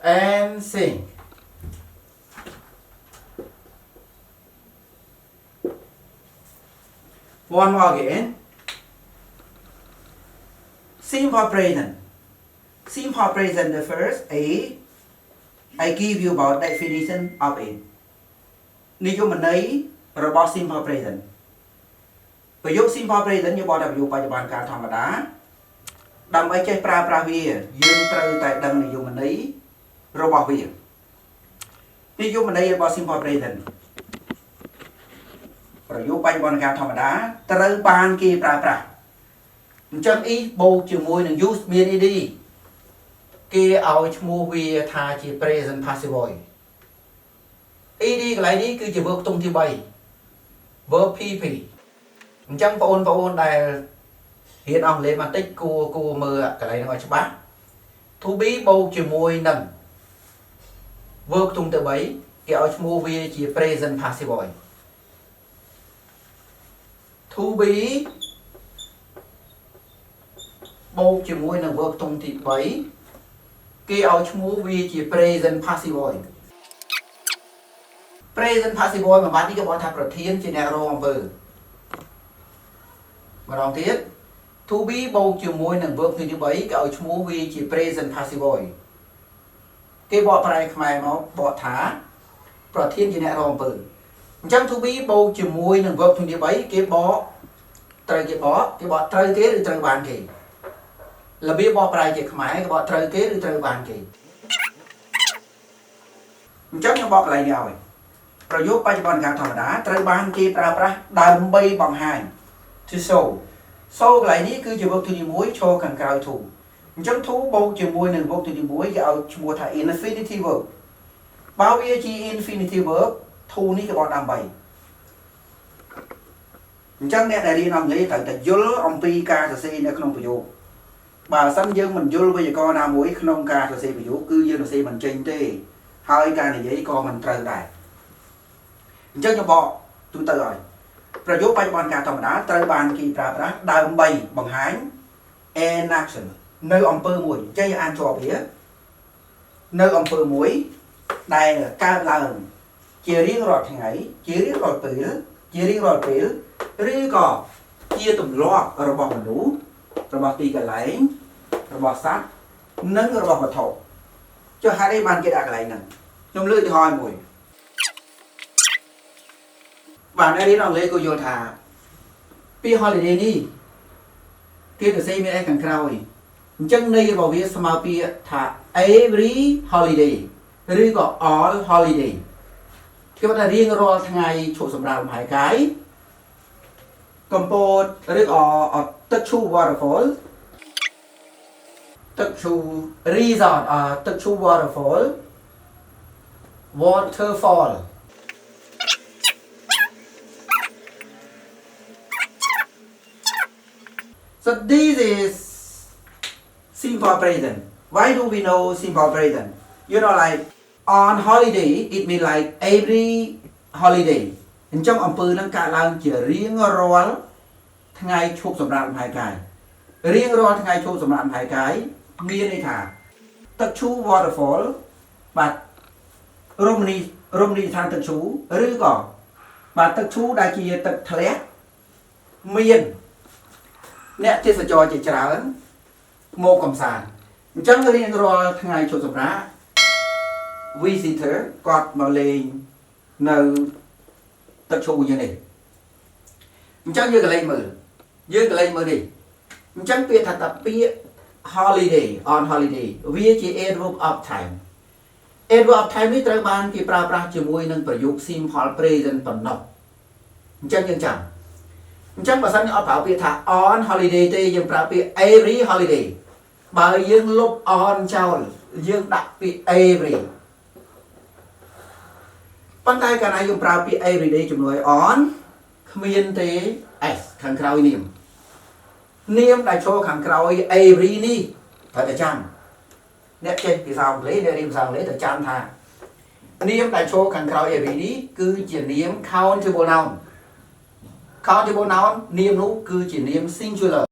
and sing. One more again. Simple present. Simple present the first A. I give you about definition of it. និយមន័យរបស់ simple present ប្រយោគ simple present យើងបកថាប្រយោគបច្ចុប្បន្នកាលធម្មតាដើម្បីចេះប្រើប្រាស់វាយើងត្រូវតែដឹងនិយមន័យរបស់វានិយមន័យរបស់ simple present ប្រយោគបច្ចុប្បន្នកាលធម្មតាត្រូវបានគេប្រើប្រាស់អញ្ចឹង is បូកជាមួយនឹង use មាន ed គេឲ្យឈ្មោះវាថាជា present passive voice ed កន្លែងនេះគឺជា verb ខ្ទង់ទី3 verb pp អញ្ចឹងបងប្អូនដែលរៀនអង់គ្លេសបន្តិចគួរមើលកន្លែងហ្នឹងឲ្យច្បាស់ to be បូកជាមួយនឹង verb ខ្ទង់ទី3គេឲ្យឈ្មោះវាជា present passive voice to be បូកជាមួយនឹង verb ខ្ទង់ទី3គេឲ្យឈ្មោះវាជា present passive voice present passive voice មួយបាត់នេះគេบอกថាប្រធានជាអ្នករងអំពើម្ដងទៀត to be បូកជាមួយនឹង verb ទី3គេឲ្យឈ្មោះវាជា present passive voice គេបកប្រែខ្មែរមកបកថាប្រធានជាអ្នករងអំពើអញ្ចឹង to be បូកជាមួយនឹង verb ទី3គេបកត្រូវគេបកត្រូវគេឬត្រូវបានគេរបៀបបកប្រែជាខ្មែរគេបកត្រូវគេឬត្រូវបានគេអញ្ចឹងខ្ញុំបកកន្លែងនេះឲ្យប្រយោគបច្ចុប្បន្នកាលធម្មតាត្រូវបានគេប្រើប្រាស់ដើម្បីបង្ហាញ to show កន្លែងនេះគឺជា verb ទី1ឈរខាងក្រោយ to អញ្ចឹង to បូកជាមួយនឹង verb ទី1គេឲ្យឈ្មោះថា infinitive verb បើវាជា infinitive verb to នេះគេបកដើម្បីអញ្ចឹងអ្នកដែលរៀនអង់គ្លេសត្រូវតែយល់អំពីការសរសេរនៅក្នុងប្រយោគបើមិនសិនយើងមិនយល់វេយ្យាករណ៍ណាមួយក្នុងការសរសេរប្រយោគគឺយើងសរសេរមិនចេញទេហើយការនិយាយក៏មិនត្រូវដែរអញ្ចឹងខ្ញុំបកទូទៅឲ្យប្រយោគបច្ចុប្បន្នកាលធម្មតាត្រូវបានគេប្រើប្រាស់ដើម្បីបង្ហាញ an action នៅអំពើមួយអញ្ចឹងយើងអានជាប់វានៅអំពើមួយដែលកើតឡើងជារៀងរាល់ថ្ងៃជារៀងរាល់ពេលឬក៏ជាទម្លាប់របស់មនុស្សរបស់ទីកន្លែងរបស់សត្វនិងរបស់វត្ថុចុះហេតុអីបានគេដាក់កន្លែងហ្នឹងខ្ញុំលើកឧទាហរណ៍មួយបាទអ្នករៀនអង់គ្លេសក៏យល់ថាពី holiday នេះគេសរសេរមានអីខាងក្រោយអញ្ចឹងន័យរបស់វាស្មើពាក្យថា every holiday ឬក៏ all holiday គេบอกថារៀងរាល់ថ្ងៃឈប់សម្រាកលំហែកាយកំពតឬក៏ទឹកឈូ waterfall ទឹកឈូ resort ទឹកឈូ waterfall So this is simple present. Why do we know simple present? You know, like on holiday, it means like every holiday. អញ្ចឹងអំពើនឹងកើតឡើងជារៀងរាល់ថ្ងៃឈប់សម្រាកលំហែកាយរៀងរាល់ថ្ងៃឈប់សម្រាកលំហែកាយមានន័យថាទឹកឈូ waterfall បាទរមណីយដ្ឋានទឹកឈូឬក៏បាទទឹកឈូដែលជាទឹកធ្លាក់មានអ្នកទេសចរជាច្រើនមកកំសាន្តអញ្ចឹងរៀងរាល់ថ្ងៃឈប់សម្រាក visitor គាត់មកលេងនៅទឹកឈូយ៉ាងនេះអញ្ចឹងយើងកលេចមើលនេះអញ្ចឹងពាក្យថាពាក្យ holiday on holiday វាជា adverb of time adverb of time នេះត្រូវបានគេប្រើប្រាស់ជាមួយនឹងប្រយោគ simple present ប៉ុណ្ណោះអញ្ចឹងយើងចាំអញ្ចឹងបើសិនយើងអត់ប្រើពាក្យថា on holiday ទេយើងប្រើពាក្យ every holiday បើយើងលុប on ចោលយើងដាក់ពាក្យ every ប៉ុន្តែកាលណាយើងប្រើពាក្យ everyday ជំនួយ on គ្មានទេ s ខាងក្រោយនាមដែលចូលខាងក្រោយ every នេះត្រូវតែចាំអ្នកចេះភាសាអង់គ្លេសអ្នករៀនភាសាអង់គ្លេសត្រូវចាំថានាមដែលចូលខាងក្រោយ every នេះគឺជានាម countable noun នាមនោះគឺជានាម singular